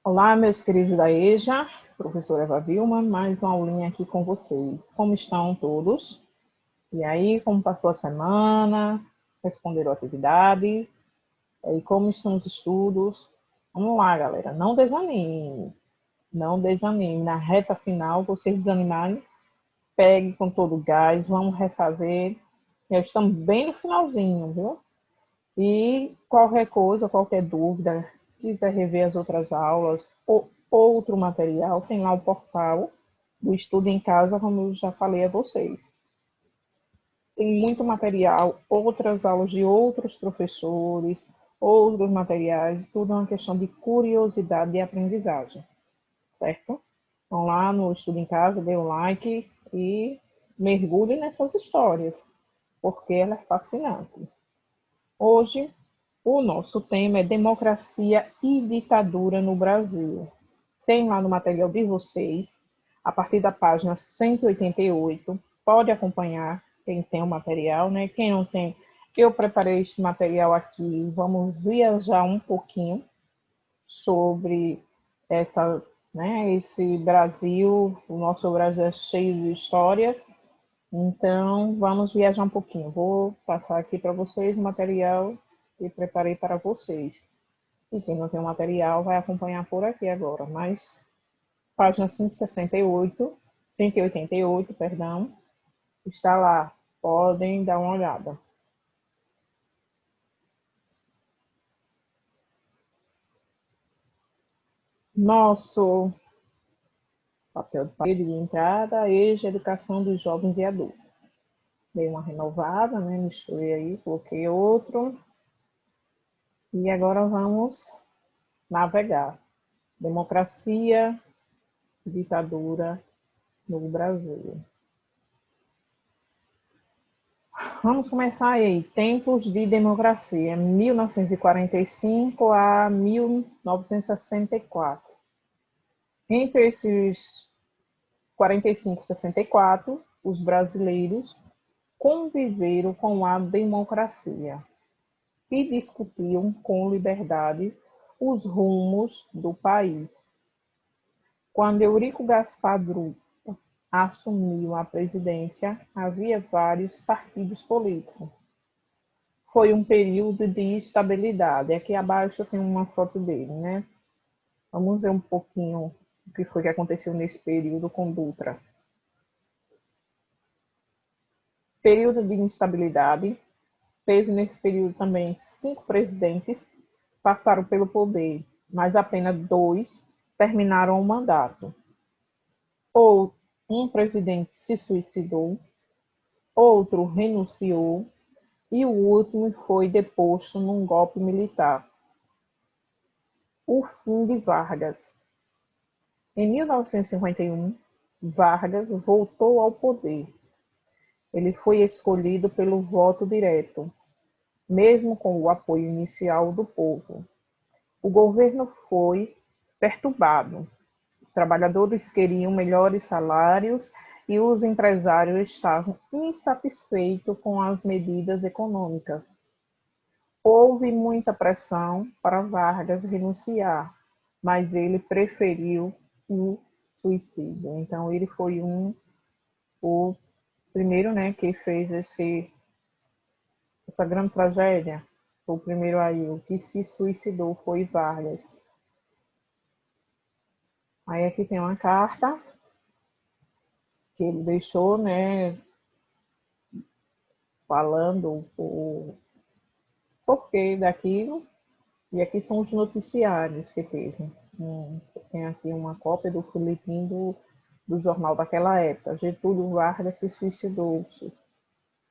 Olá, meus queridos da EJA, professora Eva Vilma, mais uma aulinha aqui com vocês. Como estão todos? E aí, como passou a semana? Responderam a atividade? E como estão os estudos? Vamos lá, galera, não desanime, não desanime. Na reta final, vocês desanimarem, pegue com todo o gás, vamos refazer. Já estamos bem no finalzinho, viu? E qualquer coisa, qualquer dúvida, quiser rever as outras aulas ou outro material, tem lá o portal do Estudo em Casa, como eu já falei a vocês. Tem muito material, outras aulas de outros professores, outros materiais, tudo é uma questão de curiosidade e aprendizagem, certo? Então lá no Estudo em Casa, dê um like e mergulhe nessas histórias, porque ela é fascinante. Hoje, o nosso tema é democracia e ditadura no Brasil. Tem lá no material de vocês, a partir da página 188, pode acompanhar quem tem o material, né? Quem não tem, eu preparei este material aqui, vamos viajar um pouquinho sobre esse Brasil, o nosso Brasil é cheio de história, então vamos viajar um pouquinho. Vou passar aqui para vocês o material que preparei para vocês. E quem não tem o material vai acompanhar por aqui agora. Mas página 168, 188, perdão, está lá. Podem dar uma olhada. Nosso papel de parede de entrada, EJA, Educação dos Jovens e Adultos. Dei uma renovada, né? Misturei aí, coloquei outro. E agora vamos navegar. Democracia, ditadura no Brasil. Vamos começar aí. Tempos de democracia, 1945 a 1964. Entre esses 45 e 64, os brasileiros conviveram com a democracia e discutiam com liberdade os rumos do país. Quando Eurico Gaspar Drummond assumiu a presidência, havia vários partidos políticos. Foi um período de estabilidade. Aqui abaixo tem uma foto dele, né? Vamos ver um pouquinho o que foi que aconteceu nesse período com Dutra. Período de instabilidade. Teve nesse período também 5 presidentes passaram pelo poder, mas apenas 2 terminaram o mandato. Ou um presidente se suicidou, outro renunciou e o último foi deposto num golpe militar. O fim de Vargas. Em 1951, Vargas voltou ao poder. Ele foi escolhido pelo voto direto, mesmo com o apoio inicial do povo. O governo foi perturbado. Os trabalhadores queriam melhores salários e os empresários estavam insatisfeitos com as medidas econômicas. Houve muita pressão para Vargas renunciar, mas ele preferiu o suicídio. Então ele foi o primeiro, né, que fez essa grande tragédia. Foi o primeiro aí, o que se suicidou foi Vargas. Aí aqui tem uma carta que ele deixou, né, falando o porquê daquilo. E aqui são os noticiários que teve. Tem aqui uma cópia do folhetim do jornal daquela época. Getúlio Vargas se suicidou-se.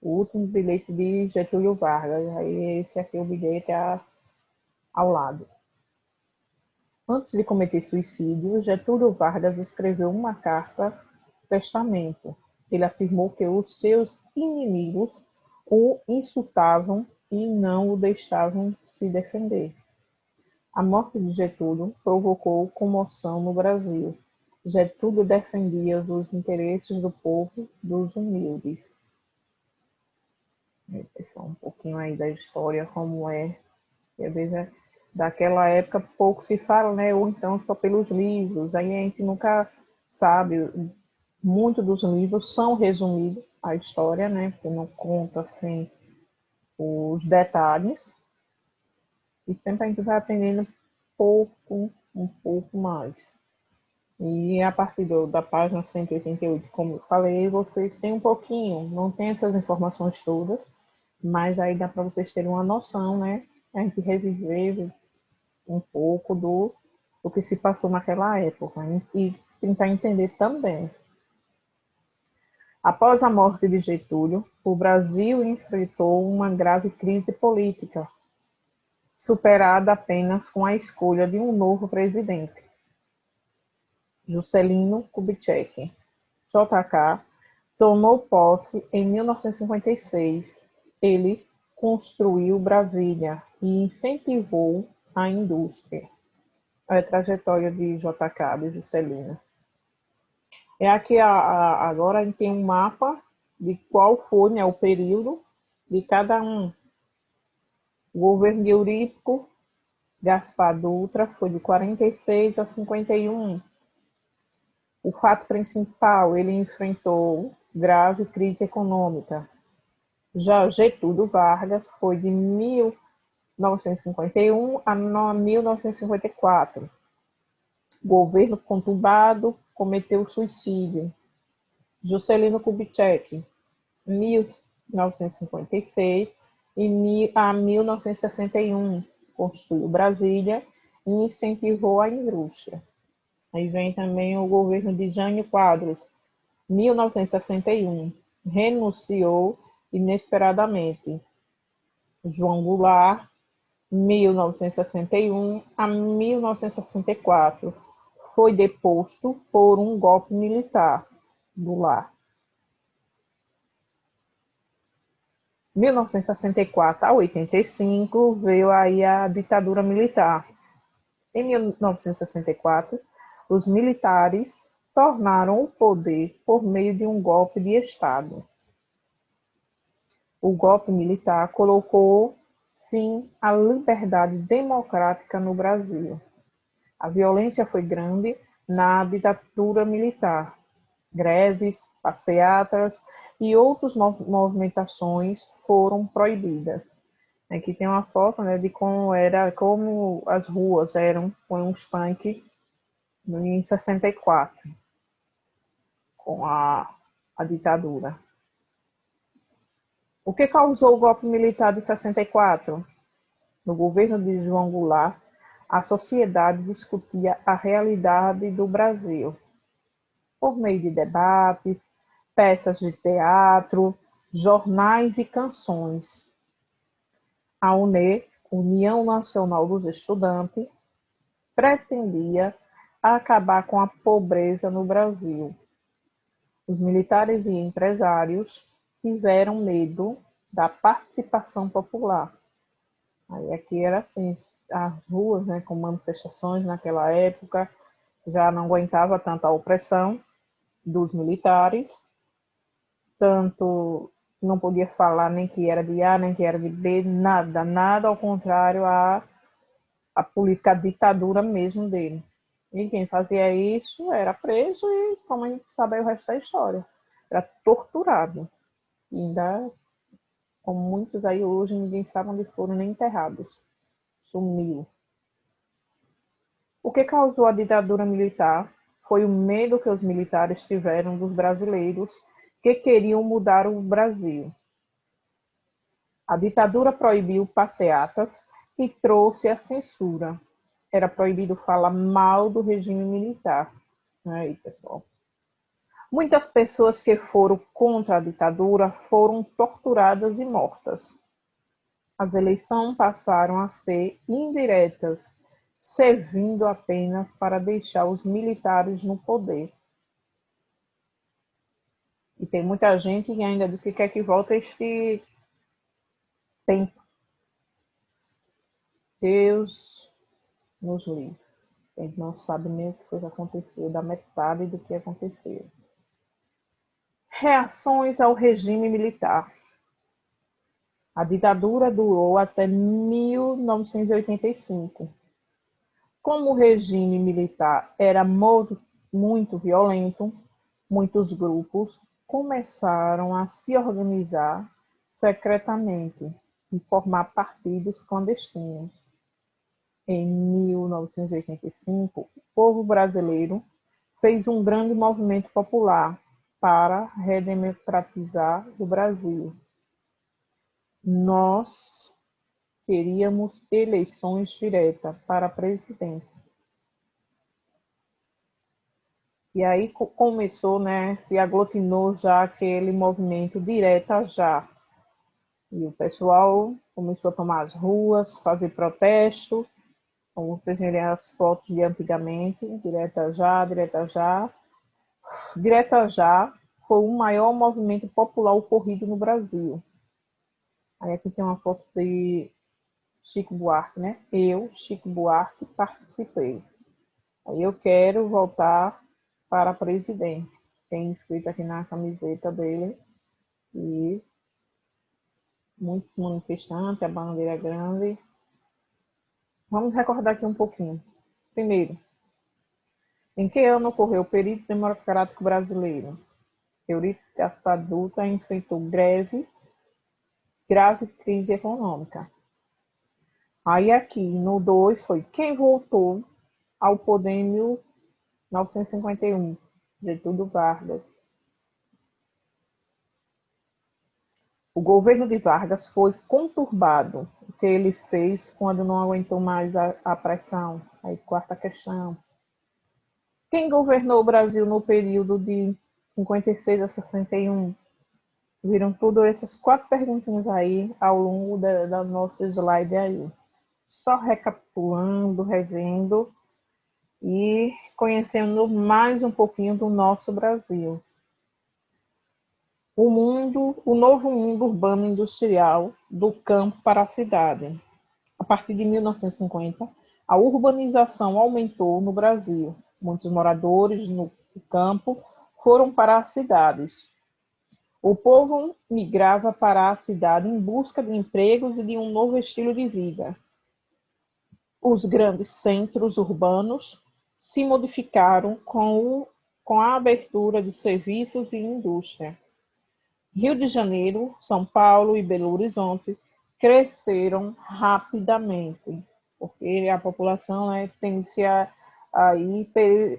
O último bilhete de Getúlio Vargas. Aí esse aqui é o bilhete ao lado. Antes de cometer suicídio, Getúlio Vargas escreveu uma carta-testamento. Ele afirmou que os seus inimigos o insultavam e não o deixavam se defender. A morte de Getúlio provocou comoção no Brasil. Getúlio defendia os interesses do povo, dos humildes. Esse é um pouquinho aí da história, como é. daquela época pouco se fala, né? Ou então só pelos livros. Aí a gente nunca sabe. Muitos dos livros são resumidos a história, né? Porque não conta assim os detalhes. E sempre a gente vai aprendendo um pouco mais. E a partir da página 188, como eu falei, vocês têm um pouquinho, não tem essas informações todas, mas aí dá para vocês terem uma noção, né? A gente reviver um pouco do que se passou naquela época e tentar entender também. Após a morte de Getúlio, o Brasil enfrentou uma grave crise política, superada apenas com a escolha de um novo presidente, Juscelino Kubitschek. JK tomou posse em 1956. Ele construiu Brasília e incentivou a indústria. A trajetória de JK, de Juscelino. É aqui agora a gente tem um mapa de qual foi, né, o período de cada um. O governo de Eurípides Gaspar Dutra foi de 46 a 51. O fato principal, ele enfrentou grave crise econômica. Já Getúlio Vargas foi de 1951 a 1954. Governo conturbado, cometeu suicídio. Juscelino Kubitschek, 1956 a 1961, construiu Brasília e incentivou a indústria. Aí vem também o governo de Jânio Quadros, 1961, renunciou inesperadamente. João Goulart, 1961 a 1964, foi deposto por um golpe militar. Goulart. 1964 a 85 veio aí a ditadura militar. Em 1964, os militares tornaram o poder por meio de um golpe de Estado. O golpe militar colocou fim à liberdade democrática no Brasil. A violência foi grande na ditadura militar. Greves, passeatas e outras movimentações foram proibidas. Aqui tem uma foto, né, de como as ruas eram com os punk em 64, com a ditadura. O que causou o golpe militar de 64? No governo de João Goulart, a sociedade discutia a realidade do Brasil por meio de debates, peças de teatro, jornais e canções. A UNE, União Nacional dos Estudantes, pretendia acabar com a pobreza no Brasil. Os militares e empresários tiveram medo da participação popular. Aí aqui era assim, as ruas, né, com manifestações naquela época, já não aguentava tanta opressão dos militares, tanto não podia falar nem que era de A, nem que era de B, nada ao contrário a política, a ditadura mesmo dele. E quem fazia isso era preso e, como a gente sabe, o resto da história, era torturado. E ainda, como muitos aí hoje, ninguém sabe onde foram nem enterrados. Sumiu. O que causou a ditadura militar foi o medo que os militares tiveram dos brasileiros que queriam mudar o Brasil. A ditadura proibiu passeatas e trouxe a censura. Era proibido falar mal do regime militar. Aí, pessoal. Muitas pessoas que foram contra a ditadura foram torturadas e mortas. As eleições passaram a ser indiretas, servindo apenas para deixar os militares no poder. E tem muita gente que ainda diz que quer que volte este tempo. Deus nos livre. A gente não sabe nem o que foi que aconteceu, da metade do que aconteceu. Reações ao regime militar. A ditadura durou até 1985. Como o regime militar era muito violento, muitos grupos começaram a se organizar secretamente e formar partidos clandestinos. Em 1985, o povo brasileiro fez um grande movimento popular para redemocratizar o Brasil. Nós queríamos eleições diretas para presidente. E aí começou, né, se aglutinou já aquele movimento direta já. E o pessoal começou a tomar as ruas, fazer protesto, como vocês verem as fotos de antigamente, direta já, direta já. Direta já foi o maior movimento popular ocorrido no Brasil. Aí aqui tem uma foto de Chico Buarque, né? Eu, Chico Buarque, participei. Aí eu quero voltar para presidente. Tem escrito aqui na camiseta dele. E muitos manifestantes, a bandeira grande. Vamos recordar aqui um pouquinho. Primeiro, em que ano ocorreu o período democrático brasileiro? Eurico Gaspar Dutra enfrentou grave crise econômica. Aí aqui no 2 foi quem voltou ao poder em 1951, Getúlio Vargas. O governo de Vargas foi conturbado, o que ele fez quando não aguentou mais a pressão. Aí, quarta questão. Quem governou o Brasil no período de 56 a 61? Viram tudo essas 4 perguntinhas aí ao longo da nossa slide aí. Só recapitulando, revendo e conhecendo mais um pouquinho do nosso Brasil. O novo mundo urbano industrial do campo para a cidade. A partir de 1950, a urbanização aumentou no Brasil. Muitos moradores no campo foram para as cidades. O povo migrava para a cidade em busca de empregos e de um novo estilo de vida. Os grandes centros urbanos se modificaram com a abertura de serviços e indústria. Rio de Janeiro, São Paulo e Belo Horizonte cresceram rapidamente, porque a população, né, tende a ir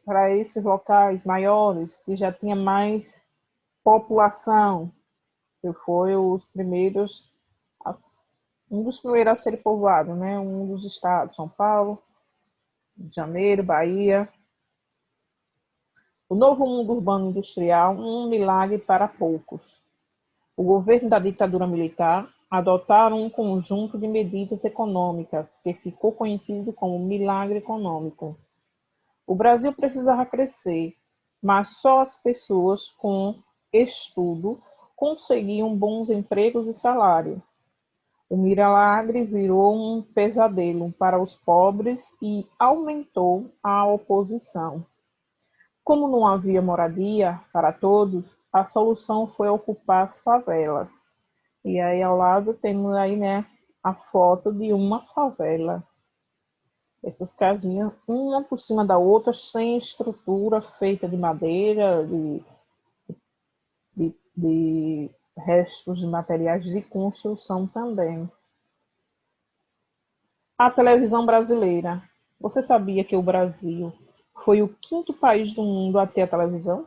para esses locais maiores, que já tinha mais população, que foi um dos primeiros a ser povoado, né, um dos estados, São Paulo, Rio de Janeiro, Bahia. O novo mundo urbano industrial, um milagre para poucos. O governo da ditadura militar adotaram um conjunto de medidas econômicas que ficou conhecido como milagre econômico. O Brasil precisava crescer, mas só as pessoas com estudo conseguiam bons empregos e salário. O milagre virou um pesadelo para os pobres e aumentou a oposição. Como não havia moradia para todos, a solução foi ocupar as favelas. E aí ao lado temos aí, né, a foto de uma favela. Essas casinhas, uma por cima da outra, sem estrutura, feita de madeira, de restos de materiais de construção também. A televisão brasileira. Você sabia que o Brasil foi o 5º país do mundo a ter a televisão?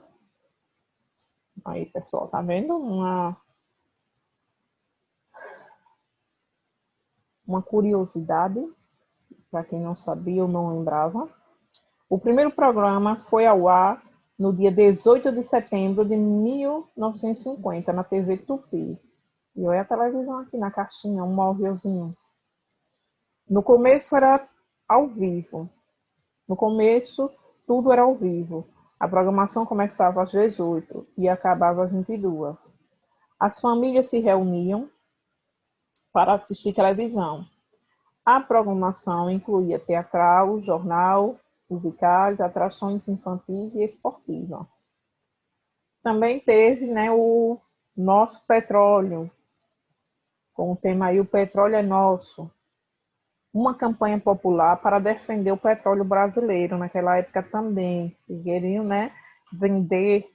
Aí, pessoal, tá vendo? Uma curiosidade, para quem não sabia ou não lembrava. O primeiro programa foi ao ar no dia 18 de setembro de 1950, na TV Tupi. E olha a televisão aqui na caixinha, um móvelzinho. No começo era ao vivo. No começo, tudo era ao vivo. A programação começava às 18 e acabava às 22. As famílias se reuniam para assistir televisão. A programação incluía teatral, jornal, musicais, atrações infantis e esportivas. Também teve, né, o nosso petróleo. com o tema aí O Petróleo é Nosso, uma campanha popular para defender o petróleo brasileiro, naquela época também, que queriam, né, vender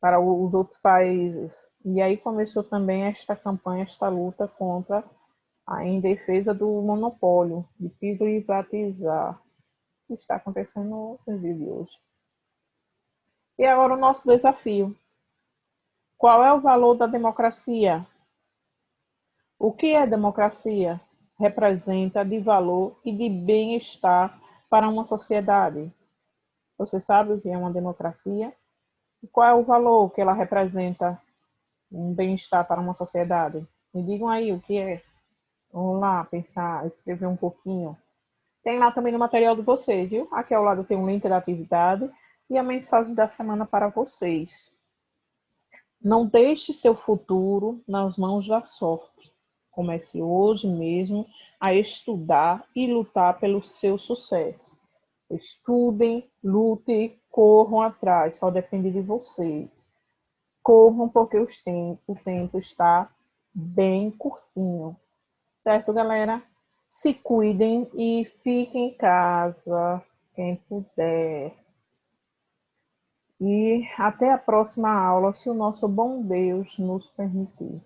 para os outros países. E aí começou também esta campanha, esta luta contra, em defesa do monopólio, de privatizar, que está acontecendo no dia de hoje. E agora o nosso desafio. Qual é o valor da democracia? O que é democracia? Representa de valor e de bem-estar para uma sociedade. Você sabe o que é uma democracia? E qual é o valor que ela representa um bem-estar para uma sociedade? Me digam aí o que é. Vamos lá, pensar, escrever um pouquinho. Tem lá também no material de vocês, viu? Aqui ao lado tem um link da atividade e a mensagem da semana para vocês. Não deixe seu futuro nas mãos da sorte. Comece hoje mesmo a estudar e lutar pelo seu sucesso. Estudem, lutem, corram atrás, só depende de vocês. Corram porque o tempo está bem curtinho. Certo, galera? Se cuidem e fiquem em casa, quem puder. E até a próxima aula, se o nosso bom Deus nos permitir.